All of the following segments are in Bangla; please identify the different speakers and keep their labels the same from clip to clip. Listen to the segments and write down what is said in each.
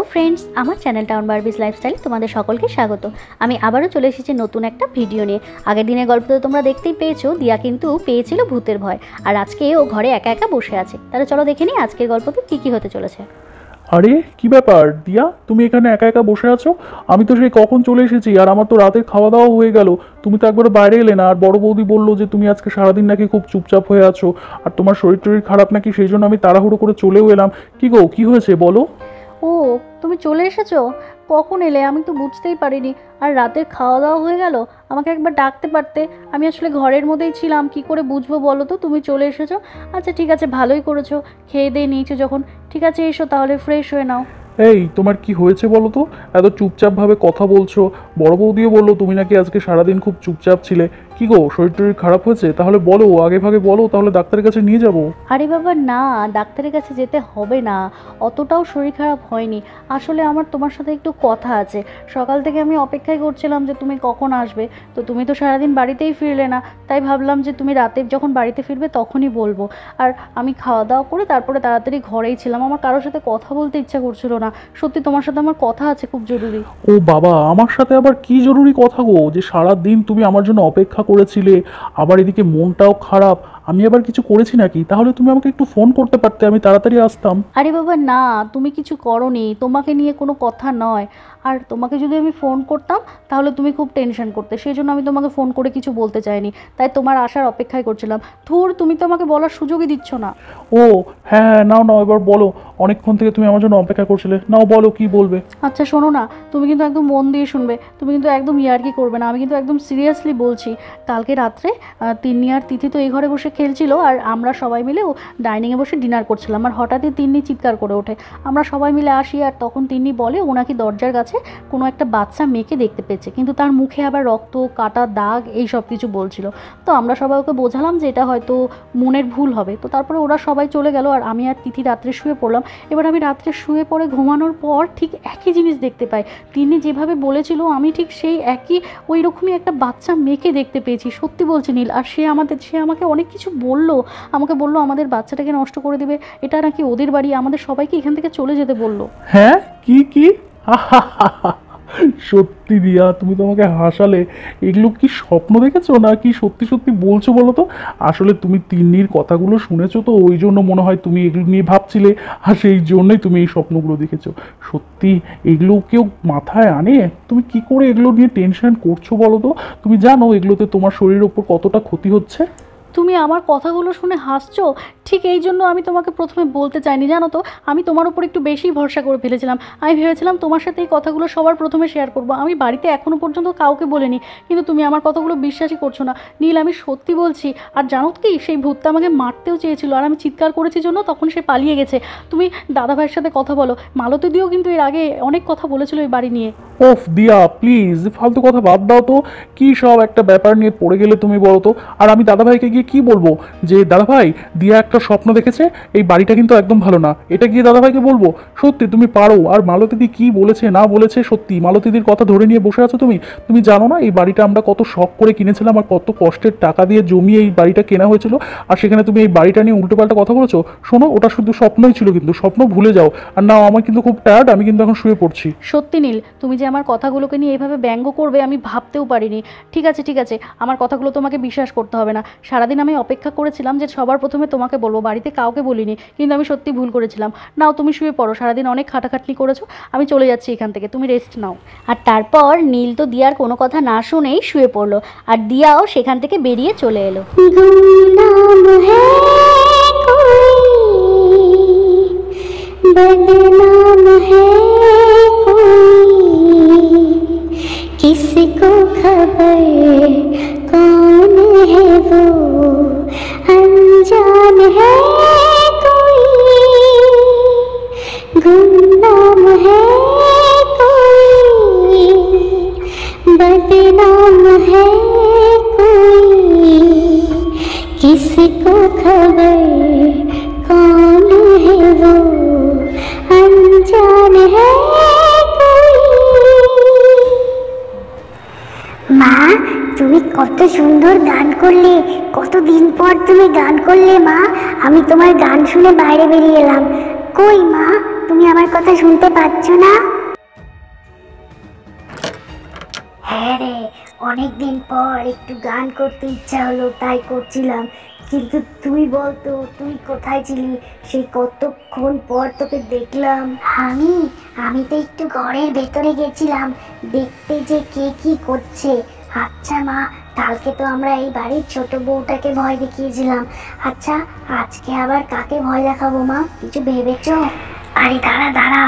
Speaker 1: फ्रेंड्स आमार चैनल टाउन बार्बिज लाइफस्टाइल तुम्हारे सकलके स्वागत। आमी आबारो चले एसेछि नतून एकटा भिडियो निये। आगेर दिनेर गल्प तो तोमरा देखतेई पेयेछो, दिया किन्तु पेयेछिलो भूतेर भय और आजके ओ घरे एका एका बसे आछे। ताहले चलो देखे निই आजकेर गल्पते की होते चलेছে।
Speaker 2: আরে কি ব্যাপার দিয়া, তুমি এখানে একা একা বসে আছো? আমি তো সেই কখন চলে এসেছি আর আমার তো রাতের খাওয়া দাওয়া হয়ে গেল। তুমি তো একবার বাইরে এলে না। আর বড় বৌদি বললো যে তুমি আজকে সারাদিন নাকি খুব চুপচাপ হয়ে আছো আর তোমার শরীর টরীর খারাপ নাকি, সেই জন্য আমি তাড়াহুড়ো করে চলেও এলাম। কি গো, কি হয়েছে বলো?
Speaker 1: ও তুমি চলে এসেছো, কখন এলে? আমি তো বুঝতেই পারিনি। আর রাতের খাওয়া দাওয়া হয়ে গেল, আমাকে একবার ডাকতে পারতে। আমি আসলে ঘরের মধ্যেই ছিলাম, কি করে বুঝবো বলো তো তুমি চলে এসেছো। আচ্ছা ঠিক আছে, ভালোই করেছো, খেয়ে দিয়ে নিয়েছো যখন। ঠিক আছে এসো তাহলে, ফ্রেশ হয়ে নাও।
Speaker 2: এই তোমার কি হয়েছে বলো তো? এত চুপচাপ ভাবে কথা বলছো। বড় বৌদিও বললো তুমি নাকি আজকে সারাদিন খুব চুপচাপ ছিলে। কি গো, শরীর টরীর খারাপ হয়েছে? তাহলে বলো, আগে ভাগে বলো, তাহলে ডাক্তারের কাছে নিয়ে যাবো।
Speaker 1: আরে বাবা না, ডাক্তারের কাছে যেতে হবে না, অতটাও শরীর খারাপ হয়নি। আসলে আমার তোমার সাথে একটু কথা আছে। সকাল থেকে আমি অপেক্ষাই করছিলাম যে তুমি কখন আসবে, তো তুমি তো সারাদিন বাড়িতেই ফিরলে না, তাই ভাবলাম যে তুমি রাতে যখন বাড়িতে ফিরবে তখনই বলবো। আর আমি খাওয়া দাওয়া করে তারপরে তাড়াতাড়ি ঘরেই ছিলাম, আমার কারোর সাথে কথা বলতে ইচ্ছা করছিল না। সত্যি তোমার সাথে আমার কথা আছে খুব জরুরি।
Speaker 2: ও বাবা, আমার সাথে আবার কি জরুরি কথা গো, যে সারা দিন তুমি আমার জন্য অপেক্ষা করেছিলে, আবার এদিকে মনটাও খারাপ। আমি আবার কিছু করেছি নাকি? তাহলে তুমি আমাকে একটু ফোন করতে পারতে, আমি তাড়াতাড়ি আসতাম।
Speaker 1: আরে বাবা না, তুমি কিছু করোনি, তোমাকে নিয়ে কোনো কথা নয়। আর তোমাকে যদি আমি ফোন করতাম তাহলে তুমি খুব টেনশন করতে, সেই জন্য আমি তোমাকে ফোন করে কিছু বলতে চাইনি, তাই তোমার আসার অপেক্ষাই করছিলাম। ধুর, তুমি তো আমাকে বলার সুযোগই দিচ্ছ না।
Speaker 2: ও হ্যাঁ হ্যাঁ, নাও নাও, এবার বলো। অনেকক্ষণ থেকে তুমি আমার জন্য অপেক্ষা করছিলে, নাও বলো কি বলবে।
Speaker 1: আচ্ছা শোনো না, তুমি কিন্তু একদম মন দিয়ে শুনবে, তুমি কিন্তু একদম ইয়ার্কি করবে না, আমি কিন্তু একদম সিরিয়াসলি বলছি। কালকে রাত্রে তিন্নি আর তিথি তো এই ঘরে বসে খেলছিল আর আমরা সবাই মিলে ডাইনিংয়ে বসে ডিনার করছিলাম। আর হঠাৎই তিন্নি চিৎকার করে ওঠে। আমরা সবাই মিলে আসি আর তখন তিন্নি বলে ও নাকি দরজার কাছে কোনো একটা বাচ্চা মেয়েকে দেখতে পেয়েছে, কিন্তু তার মুখে আবার রক্ত, কাটা দাগ, এই সব কিছু বলছিল। তো আমরা সবাই ওকে বোঝালাম যে এটা হয়তো মনের ভুল হবে। তো তারপরে ওরা সবাই চলে গেল আর আমি আর তিথি রাত্রে শুয়ে পড়লাম। এবার আমি রাত্রে শুয়ে পড়ে ঘুমানোর পর ঠিক একই জিনিস দেখতে পাই। তিন্নি যেভাবে বলেছিল আমি ঠিক সেই একই ওই রকমই একটা বাচ্চা মেয়েকে দেখতে পেয়েছি। সত্যি বলছি নীল। আর সে আমাকে অনেক কিছু বললো। আমাকে বললো আমাদের বাচ্চাটাকে নষ্ট করে দেবে, এটা নাকি ওদের বাড়ি, আমাদের সবাইকে এখান থেকে চলে যেতে বললো।
Speaker 2: হ্যাঁ কি কি? সত্যি দিয়া, তুমি তো আমাকে হাসালে। এগুলো কি স্বপ্ন দেখেছো না কি সত্যি সত্যি বলছো বলো তো? আসলে তুমি তিন্নির কথাগুলো শুনেছো তো, ওই জন্য মনে হয় তুমি এগুলো নিয়ে ভাবছিলে আর সেই জন্যই তুমি এই স্বপ্নগুলো দেখেছো। সত্যি এগুলো কেউ মাথায় আনে? তুমি কি করে এগুলো নিয়ে টেনশন করছো বলো তো? তুমি জানো এগুলোতে তোমার শরীরের ওপর কতটা ক্ষতি হচ্ছে?
Speaker 1: তুমি আমার কথাগুলো শুনে হাসছো, ঠিক এই জন্য আমি তোমাকে প্রথমে বলতে চাইনি, জানো তো। আমি তোমার উপর একটু বেশি ভরসা করে ফেলেছিলাম। আমি ভেবেছিলাম তোমার সাথে এই কথাগুলো সবার প্রথমে শেয়ার করব। আমি বাড়িতে এখনও পর্যন্ত কাউকে বলিনি, কিন্তু তুমি আমার কথাগুলো বিশ্বাসই করছো না। নীল আমি সত্যি বলছি। আর জানো কি, সেই ভূতটা আমাকে মারতেও চেয়েছিল আর আমি চিৎকার করেছি জন্য তখন সে পালিয়ে গেছে। তুমি দাদাভাইয়ের সাথে কথা বলো, মালতী দিও কিন্তু এর আগে অনেক কথা বলেছিল এই বাড়ি নিয়ে।
Speaker 2: ওফ দিয়া, প্লিজ ফালতু কথা বাদ দাও তো। কি সব একটা ব্যাপার নিয়ে পড়ে গেলে তুমি বলো তো? আর আমি দাদাভাইকে গিয়ে কি বলবো যে দাদাভাই দিয়া একটা স্বপ্ন দেখেছে, এই বাড়িটা কিন্তু একদম ভালো না, এটা গিয়ে দাদাভাইকে বলবো? সত্যি তুমি পারো? আর মালতীদি কি বলেছে না বলেছে, সত্যি মালতীদির কথা ধরে নিয়ে বসে আছো তুমি? তুমি জানো না এই বাড়িটা আমরা কত শখ করে কিনেছিলাম আর কত কষ্টের টাকা দিয়ে জমিয়ে এই বাড়িটা কেনা হয়েছিল, আর সেখানে তুমি এই বাড়িটা নিয়ে উল্টোপাল্টা কথা বলেছো। শোনো, ওটা শুধু স্বপ্নই ছিল, কিন্তু স্বপ্ন ভুলে যাও। আর না, আমার কিন্তু খুব টায়ার্ড, আমি কিন্তু এখন শুয়ে পড়ছি।
Speaker 1: সত্যি নীল, তুমি যে আমার কথাগুলোকে নিয়ে এইভাবে ব্যঙ্গ করবে আমি ভাবতেও পারিনি। ঠিক আছে ঠিক আছে, আমার কথাগুলো তোমাকে বিশ্বাস করতে হবে না। সারাদিন আমি অপেক্ষা করেছিলাম যে সবার প্রথমে তোমাকে বলবো, বাড়িতে কাউকে বলিনি, কিন্তু আমি সত্যি ভুল করেছিলাম। নাও তুমি শুয়ে পড়ো, সারাদিন অনেক খাটাখাটনি করেছো, আমি চলে যাচ্ছি এখান থেকে, তুমি রেস্ট নাও। আর তারপর নীল তো দিয়ার কোনো কথা না শুনেই শুয়ে পড়লো আর দিয়াও সেখান থেকে বেরিয়ে চলে এলো।
Speaker 3: किसको खबर कौन है वो, अनजान है कोई, गुमनाम है कोई, बदनाम है कोई, किसको खबर कौन है वो, अनजान है। মা, তুমি কত সুন্দর গান করলে, কতদিন পর তুমি গান করলে মা। আমি তোমার গান শুনে বাইরে বেরিয়ে এলাম। কই মা, তুমি আমার কথা শুনতে পাচ্ছ না? হ্যাঁ রে, অনেকদিন পর একটু গান করতে ইচ্ছা হলো, তাই করছিলাম। কিন্তু তুই বলতো, তুই কোথায় ছিলি? সেই কতক্ষণ পর তোকে দেখলাম। আমি আমি তো একটু ঘরের ভেতরে গেছিলাম দেখতে যে কে কি করছে। আচ্ছা মা, কালকে তো আমরা এই বাড়ির ছোট বউটাকে ভয় দেখিয়েছিলাম। আচ্ছা, আজকে আবার কাকে ভয় দেখাবো মা? কিছু ভেবেছো? আরে দাঁড়া দাঁড়া,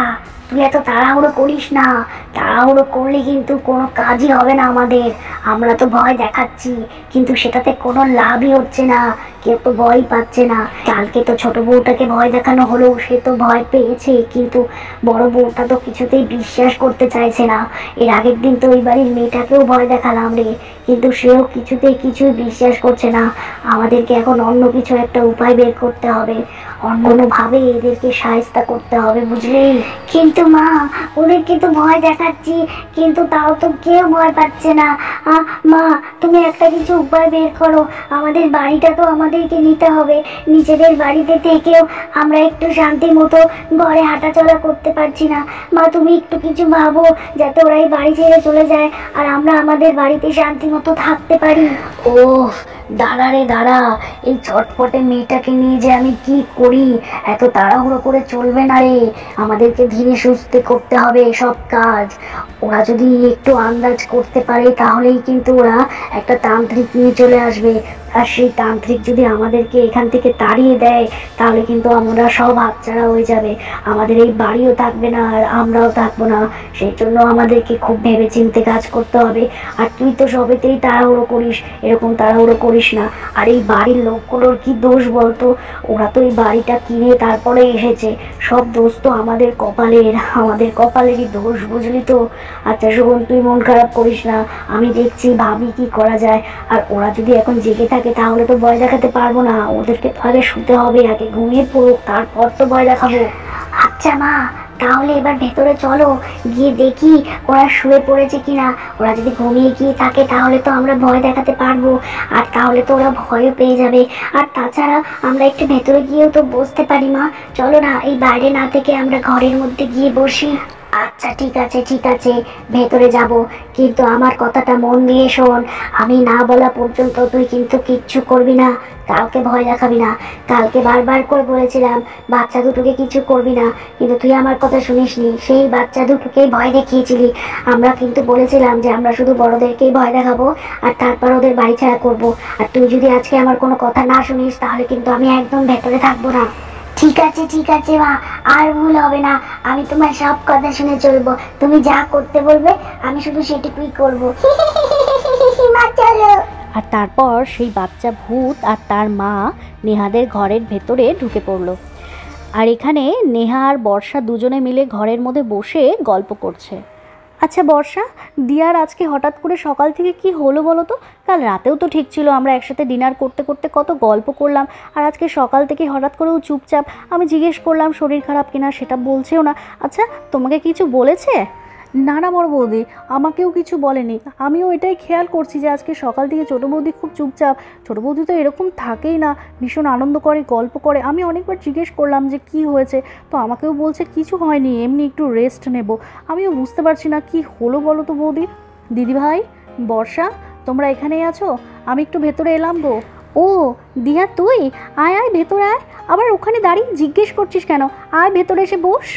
Speaker 3: তুই এত তাড়াহুড়ো করিস না। তাড়াহুড়ো করলে কিন্তু কোনো কাজই হবে না আমাদের। আমরা তো ভয় দেখাচ্ছি, কিন্তু সেটাতে কোনো লাভই হচ্ছে না। কেউ তো ভয় পাচ্ছে না। কালকে তো ছোট বউটাকে ভয় দেখানো হলো, সে তো ভয় পেয়েছে, কিন্তু বড় বউটা তো কিছুতেই বিশ্বাস করতে চাইছে না। এর আগের দিন তো ওই বাড়ির মেয়েটাকেও ভয় দেখালাম রে, কিন্তু সেও কিছুই বিশ্বাস করছে না। আমাদেরকে এখন অন্য কিছু একটা উপায় বের করতে হবে, অন্যভাবে এদেরকে সাহায্য করতে হবে, বুঝলি? কিন্তু মা, ওদেরকে তো ভয় দেখাচ্ছি, কিন্তু তাও তো কেউ ভয় পাচ্ছে না। মা, তুমি একটা কিছু উপায় বের করো। আমাদের বাড়িটা তো আমাদেরকে নিতে হবে। নিজেদের বাড়িতে থেকেও আমরা একটু শান্তি মতো ঘরে হাঁটাচলা করতে পারছি না। মা, তুমি একটু কিছু ভাবো, যাতে ওরা এই বাড়ি ছেড়ে চলে যায় আর আমরা আমাদের বাড়িতে শান্তি মতো থাকতে পারি। ও দাঁড়া রে দাঁড়া, এই চটপটে মেয়েটাকে নিয়ে যে আমি কি করি? এত তাড়াহুড়ো করে চলবে না রে, আমাদেরকে ধীরে সুস্থে করতে হবে সব কাজ। ওরা যদি একটু আন্দাজ করতে পারে, তাহলেই কিন্তু ওরা একটা তান্ত্রিক নিয়ে চলে আসবে। আর সেই তান্ত্রিক যদি আমাদেরকে এখান থেকে তাড়িয়ে দেয়, তাহলে কিন্তু আমরা সব হাতছাড়া হয়ে যাবে। আমাদের এই বাড়িও থাকবে না আর আমরাও থাকবো না। সেই জন্য আমাদেরকে খুব ভেবেচিন্তে কাজ করতে হবে। আর তুই তো সবেতেই তাড়াহুড়ো করিস, এরকম তাড়াহুড়ো করিস না। আর এই বাড়ির লোকগুলোর কি দোষ বলতো? ওরা তো এই বাড়িটা কিনে তারপরে এসেছে। সব দোষ তো আমাদের কপালেরই দোষ, বুঝলি তো? আচ্ছা শোন, তুই মন খারাপ করিস না, আমি দেখছি ভাবি কি করা যায়। আর ওরা যদি এখন জেগে থাকে, তাহলে তো ভয় দেখাতে পারবো না। ওদেরকে তো আগে শুতে হবে, আগে ঘুমিয়ে পড়ুক, তারপর তো ভয় দেখাবো। আচ্ছা মা, তাহলে এবার ভেতরে চলো, গিয়ে দেখি ওরা শুয়ে পড়েছে কিনা। ওরা যদি ঘুমিয়ে গিয়ে থাকে, তাহলে তো আমরা ভয় দেখাতে পারবো, আর তাহলে তো ওরা ভয়ও পেয়ে যাবে। আর তাছাড়া আমরা একটু ভেতরে গিয়েও তো বসতে পারি মা। চলো না, এই বাইরে না থেকে আমরা ঘরের মধ্যে গিয়ে বসি। আচ্ছা ঠিক আছে, ভেতরে যাব, কিন্তু আমার কথাটা মন দিয়ে শোন। আমি না বলা পর্যন্ত তুই কিন্তু কিচ্ছু করবি না, কাউকে ভয় দেখাবি না। কালকে বারবার করে বলেছিলাম বাচ্চা দুটোকে কিছু করবি না, কিন্তু তুই আমার কথা শুনিসনি। সেই বাচ্চা দুটোকেই ভয় দেখিয়েছিলি। আমরা কিন্তু বলেছিলাম যে আমরা শুধু বড়দেরকেই ভয় দেখাবো, আর তারপর ওদের বাড়ি ছাড়া করবো। আর তুই যদি আজকে আমার কোনো কথা না শুনিস, তাহলে কিন্তু আমি একদম ভেতরে থাকবো না। ঠিক আছে মা, আর ভুল হবে না। আমি তোমার সব কথা শুনে চলবো। তুমি যা করতে বলবে আমি শুধু সেটুকুই করবো। মা চলো।
Speaker 1: আর তারপর সেই বাচ্চা ভূত আর তার মা নেহাদের ঘরের ভেতরে ঢুকে পড়লো। আর এখানে নেহা আর বর্ষা দুজনে মিলে ঘরের মধ্যে বসে গল্প করছে। আচ্ছা বর্ষা, দিয়ার আজকে হঠাৎ করে সকাল থেকে কি হলো বলো তো? কাল রাতেও তো ঠিক ছিল, আমরা একসাথে ডিনার করতে করতে কত গল্প করলাম, আর আজকে সকাল থেকে হঠাৎ করেও চুপচাপ। আমি জিজ্ঞেস করলাম শরীর খারাপ কিনা, সেটা বলছেও না। আচ্ছা, তোমাকে কিছু বলেছে? না না বড় বৌদি, আমাকেও কিছু বলেনি। আমিও এটাই খেয়াল করছি যে আজকে সকাল থেকে ছোটো বৌদি খুব চুপচাপ। ছোটো বৌদি তো এরকম থাকেই না, ভীষণ আনন্দ করে, গল্প করে। আমি অনেকবার জিজ্ঞেস করলাম যে কি হয়েছে, তো আমাকেও বলছে কিছু হয়নি, এমনি একটু রেস্ট নেব। আমিও বুঝতে পারছি না কি হলো বলো তো বৌদি। দিদিভাই, বর্ষা, তোমরা এখানেই আছো? আমি একটু ভেতরে এলাম গো। ও দিয়া, তুই আয় আয় ভেতরে আয়। আবার ওখানে দাঁড়িয়ে জিজ্ঞেস করছিস কেন? আয় ভেতরে এসে বস।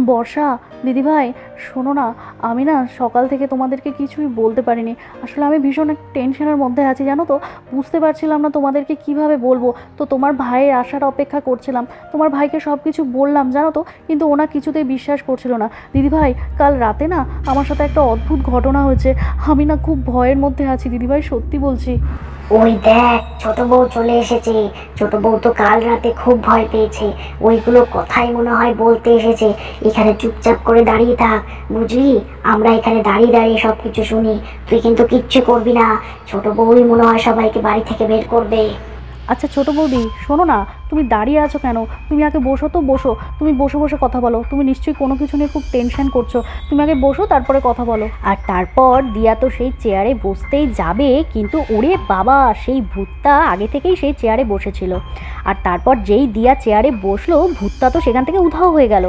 Speaker 1: বর্ষা, দিদিভাই শোনো না, আমি না সকাল থেকে তোমাদেরকে কিছুই বলতে পারিনি। আসলে আমি ভীষণ একটা টেনশনের মধ্যে আছি, জানো তো। বুঝতে পারছিলাম না তোমাদেরকে কিভাবে বলবো। তো তোমার ভাইয়ের আসার অপেক্ষা করছিলাম। তোমার ভাইকে সব কিছু বললাম, জানো তো, কিন্তু ওনা কিছুতেই বিশ্বাস করছিল না। দিদিভাই, কাল রাতে না আমার সাথে একটা অদ্ভুত ঘটনা হয়েছে। আমি না খুব ভয়ের মধ্যে আছি দিদিভাই, সত্যি বলছি।
Speaker 3: ওই দেখ, ছোট বউ চলে এসেছে। ছোট বউ তো কাল রাতে খুব ভয় পেয়েছে, ওইগুলো কথাই মনে হয় বলতে এসেছে। এখানে চুপচাপ করে দাঁড়িয়ে থাক, বুঝলি? আমরা এখানে দাঁড়িয়ে দাঁড়িয়ে সব কিছু শুনি, তুই কিন্তু কিচ্ছু করবি না। ছোট বউই মনে হয় সবাইকে বাড়ি থেকে বের করবে।
Speaker 1: আচ্ছা ছোটো বৌদি, শোনো না, তুমি দাঁড়িয়ে আছো কেন? তুমি আগে বসো তো, বসো। তুমি বসে বসে কথা বলো। তুমি নিশ্চয়ই কোনো কিছু নিয়ে খুব টেনশন করছো। তুমি আগে বসো, তারপরে কথা বলো। আর তারপর দিয়া তো সেই চেয়ারে বসতেই যাবে, কিন্তু ওরে বাবা, সেই ভূতটা আগে থেকেই সেই চেয়ারে বসেছিল। আর তারপর যেই দিয়া চেয়ারে বসলো, ভূতটা তো সেখান থেকে উধাও হয়ে গেল।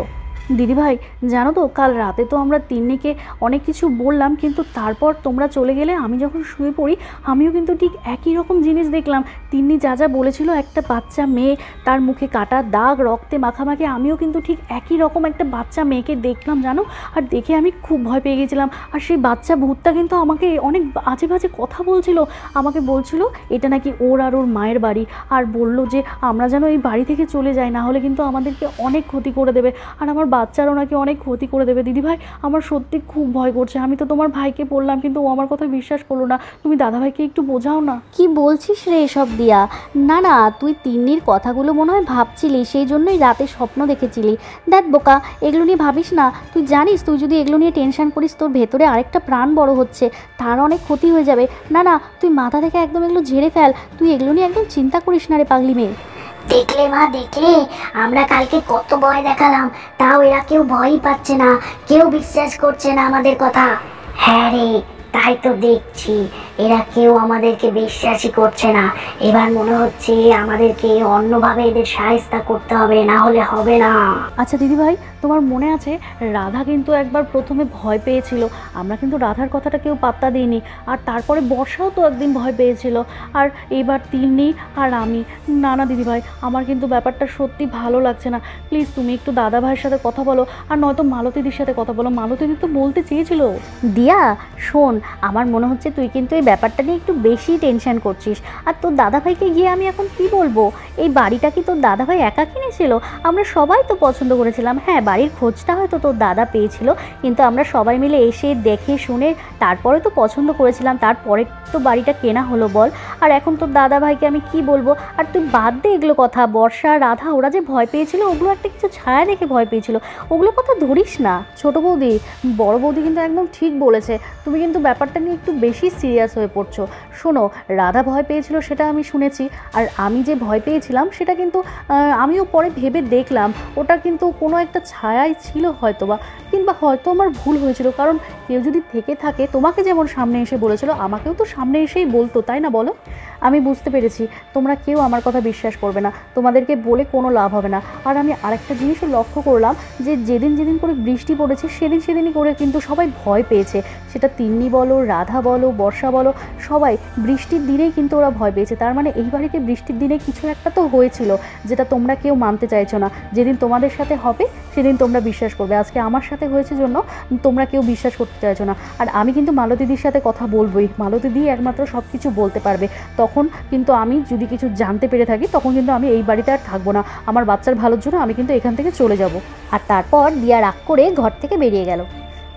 Speaker 1: দিদিভাই জানো তো কাল রাতে তো আমরা তিন্নিকে অনেক কিছু বললাম, কিন্তু তারপর তোমরা চলে গেলে আমি যখন শুয়ে পড়ি আমিও কিন্তু ঠিক একই রকম জিনিস দেখলাম। তিন্নি যা যা বলেছিল, একটা বাচ্চা মেয়ে, তার মুখে কাটা দাগ, রক্তে মাখামাখি, আমিও কিন্তু ঠিক একই রকম একটা বাচ্চা মেয়েকে দেখলাম জানো। আর দেখে আমি খুব ভয় পেয়ে গেছিলাম। আর সেই বাচ্চা ভূতটা কিন্তু আমাকে অনেক বাজে বাজে কথা বলছিল। আমাকে বলছিল এটা নাকি ওর আর ওর মায়ের বাড়ি, আর বলল যে আমরা যেন এই বাড়ি থেকে চলে যাই, না হলে কিন্তু আমাদেরকে অনেক ক্ষতি করে দেবে, আর আমার বাচ্চারও নাকি অনেক ক্ষতি করে দেবে। দিদিভাই আমার সত্যি খুব ভয় করছে। আমি তো তোমার ভাইকে বললাম কিন্তু ও আমার কথা বিশ্বাস করলো না। তুমি দাদাভাইকে একটু বোঝাও না।
Speaker 3: কি বলছিস রে এসব দিয়া? না না, তুই তিন্নির কথাগুলো মনে হয় ভাবছিলি, সেই জন্যই রাতে স্বপ্ন দেখেছিলি। দেখ বোকা, এগুলো নিয়ে ভাবিস না। তুই জানিস তুই যদি এগুলো নিয়ে টেনশন করিস তোর ভেতরে আরেকটা প্রাণ বড় হচ্ছে, তার অনেক ক্ষতি হয়ে যাবে। না না, তুই মাথা থেকে একদম এগুলো ঝেড়ে ফেল। তুই এগুলো নিয়ে একদম চিন্তা করিস না রে পাগলি মেয়ে।
Speaker 4: দেখলে মা, দেখলে আমরা কালকে কত ভয় দেখালাম, তাও এরা কেউ ভয়ই পাচ্ছে না, কেউ বিশ্বাস করছে না আমাদের কথা। হ্যাঁ রে, তাই তো দেখছি, এরা কেউ আমাদেরকে বিশ্বাসই করছে না। এবার মনে হচ্ছে আমাদেরকে অন্যভাবে এদের সাহায্য করতে হবে, না হলে হবে না।
Speaker 1: আচ্ছা দিদিভাই, তোমার মনে আছে রাধা কিন্তু একবার প্রথমে ভয় পেয়েছিল, আমরা কিন্তু রাধার কথাটা কেউ পাত্তা দিইনি। আর তারপরে বর্ষাও তো একদিন ভয় পেয়েছিল, আর এবার তিন্নি আর আমি। না না দিদিভাই, আমার কিন্তু ব্যাপারটা সত্যি ভালো লাগছে না। প্লিজ তুমি একটু দাদা ভাইয়ের সাথে কথা বলো, আর নয়তো মালতীদির সাথে কথা বলো। মালতীদি তো বলতে চেয়েছিল।
Speaker 3: দিয়া শোন, আমার মনে হচ্ছে তুই কিন্তু এই ব্যাপারটা নিয়ে একটু বেশি টেনশন করছিস। আর তোর দাদাভাইকে গিয়ে আমি এখন কি বলবো? এই বাড়িটা কি তোর দাদাভাই একা কিনেছিল? আমরা সবাই তো পছন্দ করেছিলাম। হ্যাঁ, বাড়ির খোঁজটা হয়তো তোর দাদা পেয়েছিল, কিন্তু আমরা সবাই মিলে এসে দেখে শুনে তারপরে তো পছন্দ করেছিলাম, তারপরে তো বাড়িটা কেনা হলো বল। আর এখন তোর দাদাভাইকে আমি কি বলবো? আর তুই বাদ দে এগুলো কথা। বর্ষা, রাধা ওরা যে ভয় পেয়েছিল ওগুলো একটা কিছু ছায়া দেখে ভয় পেয়েছিল, ওগুলো কথা ধরিস না।
Speaker 1: ছোট বৌদি, বড় বৌদি কিন্তু একদম ঠিক বলেছে। তুমি কিন্তু ব্যাপারটা নিয়ে একটু বেশি সিরিয়াস হয়ে পড়ছো। শোনো, রাধা ভয় পেয়েছিল সেটা আমি শুনেছি, আর আমি যে ভয় পেয়েছিলাম সেটা কিন্তু আমিও পরে ভেবে দেখলাম ওটা কিন্তু কোনো একটা ছায়াই ছিল হয়তো বা, কিংবা হয়তো আমার ভুল হয়েছিল। কারণ কেউ যদি থেকে থাকে, তোমাকে যেমন সামনে এসে বলেছিল আমাকেও তো সামনে এসেই বলতো, তাই না বলো? আমি বুঝতে পেরেছি তোমরা কেউ আমার কথা বিশ্বাস করবে না, তোমাদেরকে বলে কোনো লাভ হবে না। আর আমি আরেকটা জিনিসও লক্ষ্য করলাম যে যেদিন যেদিন করে বৃষ্টি পড়েছে সেদিনই করে কিন্তু সবাই ভয় পেয়েছে। সেটা তিন্নি বলো, রাধা বলো, বর্ষা বলো, সবাই বৃষ্টির দিনেই কিন্তু ওরা ভয় পেয়েছে। তার মানে এই বাড়িতে বৃষ্টির দিনে কিছু একটা তো হয়েছিল, যেটা তোমরা কেউ মানতে চাইছো না। যেদিন তোমাদের সাথে হবে সেদিন তোমরা বিশ্বাস করবে, আজকে আমার সাথে হয়েছে জন্য তোমরা কেউ বিশ্বাস করতে চাইছো না। আর আমি কিন্তু মালতীদির সাথে কথা বলবোই, মালতীদি একমাত্র সব কিছু বলতে পারবে। তখন কিন্তু আমি যদি কিছু জানতে পেরে থাকি তখন কিন্তু আমি এই বাড়িতে আর থাকবো না। আমার বাচ্চার ভালোর জন্য আমি কিন্তু এখান থেকে চলে যাব।
Speaker 3: আর তারপর দিয়া রাগ করে ঘর থেকে বেরিয়ে গেল।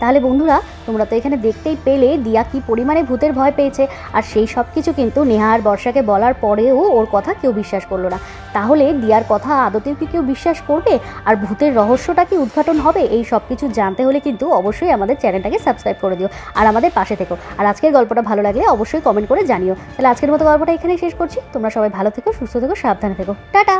Speaker 3: তাহলে বন্ধুরা, তোমরা তো এখানে দেখতেই পেলে দিয়া কি পরিমাণে ভূতের ভয় পেয়েছে। আর সেই সব কিছু কিন্তু নেহা আর বর্ষাকে বলার পরেও ওর কথা কেউ বিশ্বাস করলো না। তাহলে দিয়ার কথা আদতেও কি কেউ বিশ্বাস করবে? আর ভূতের রহস্যটা কি উদ্ঘাটন হবে? এই সব কিছু জানতে হলে কিন্তু অবশ্যই আমাদের চ্যানেলটাকে সাবস্ক্রাইব করে দিও আর আমাদের পাশে থেকো। আর আজকের গল্পটা ভালো লাগলে অবশ্যই কমেন্ট করে জানিও। তাহলে আজকের মতো গল্পটা এখানেই শেষ করছি। তোমরা সবাই ভালো থেকো, সুস্থ থেকো, সাবধানে থেকো। টাটা।